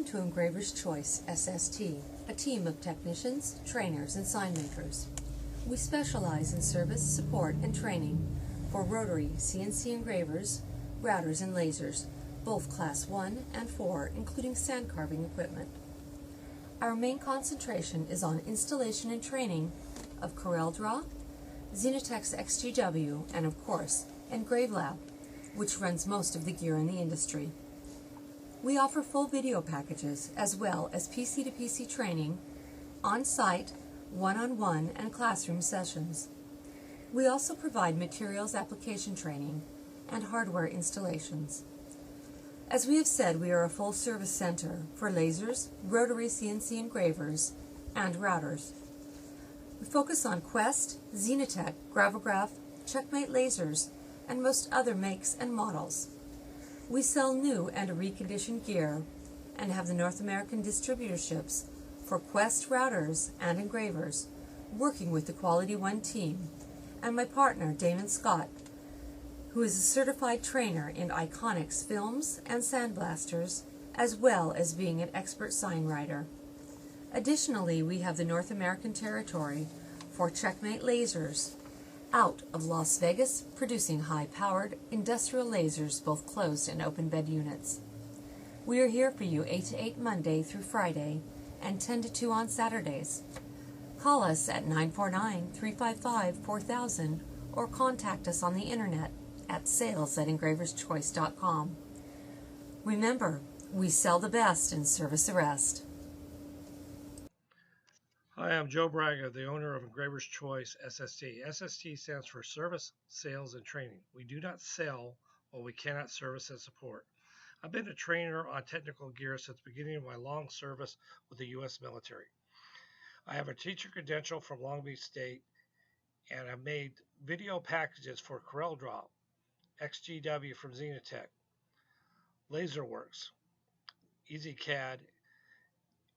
to Engraver's Choice, SST, a team of technicians, trainers, and sign makers. We specialize in service, support, and training for rotary CNC engravers, routers, and lasers, both Class 1 and 4, including sand carving equipment. Our main concentration is on installation and training of CorelDRAW, Xenetech's XGW, and of course, Engraver, which runs most of the gear in the industry. We offer full video packages as well as PC-to-PC training, on-site, one-on-one, and classroom sessions. We also provide materials application training and hardware installations. As we have said, we are a full-service center for lasers, rotary CNC engravers, and routers. We focus on Quest, Xenetech, Gravograph, Checkmate lasers, and most other makes and models. We sell new and reconditioned gear and have the North American distributorships for Quest routers and engravers, working with the Quality One team, and my partner, Damon Scott, who is a certified trainer in Iconics films and sandblasters, as well as being an expert sign writer. Additionally, we have the North American territory for Checkmate lasers out of Las Vegas, producing high-powered industrial lasers, both closed and open bed units. We are here for you 8 to 8 Monday through Friday and 10 to 2 on Saturdays. Call us at 949-355-4000 or contact us on the internet at sales@engraverschoice.com. Remember, we sell the best and service the rest. Hi, I'm Joe Braga, the owner of Engraver's Choice, SST. SST stands for Service, Sales, and Training. We do not sell what we cannot service and support. I've been a trainer on technical gear since the beginning of my long service with the U.S. military. I have a teacher credential from Long Beach State, and I've made video packages for CorelDRAW, XGW from Xenetech, LaserWorks, EasyCAD,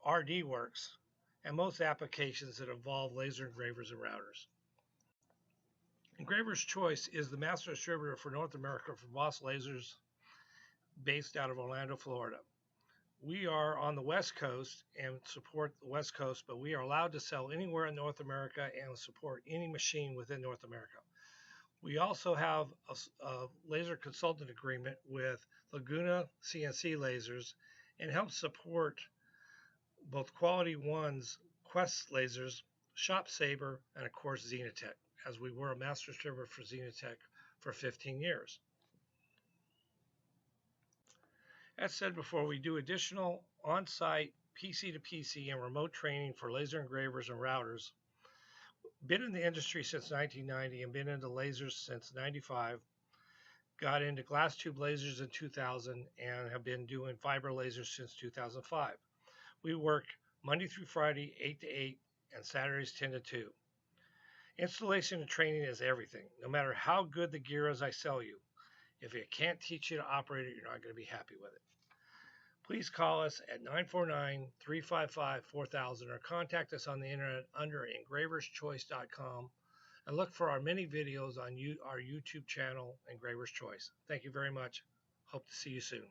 RDWorks, and most applications that involve laser engravers and routers. Engraver's Choice is the master distributor for North America for Boss Lasers, based out of Orlando, Florida. We are on the West Coast and support the West Coast, but we are allowed to sell anywhere in North America and support any machine within North America. We also have a laser consultant agreement with Laguna CNC Lasers and help support both Quality One's Quest lasers, Shop Saber, and of course Xenetech, as we were a master distributor for Xenetech for 15 years. As said before, we do additional on-site PC-to-PC and remote training for laser engravers and routers. Been in the industry since 1990 and been into lasers since 95. Got into glass tube lasers in 2000 and have been doing fiber lasers since 2005. We work Monday through Friday, 8 to 8, and Saturdays, 10 to 2. Installation and training is everything. No matter how good the gear is I sell you, if I can't teach you to operate it, you're not going to be happy with it. Please call us at 949-355-4000 or contact us on the internet under engraverschoice.com and look for our many videos on our YouTube channel, Engraver's Choice. Thank you very much. Hope to see you soon.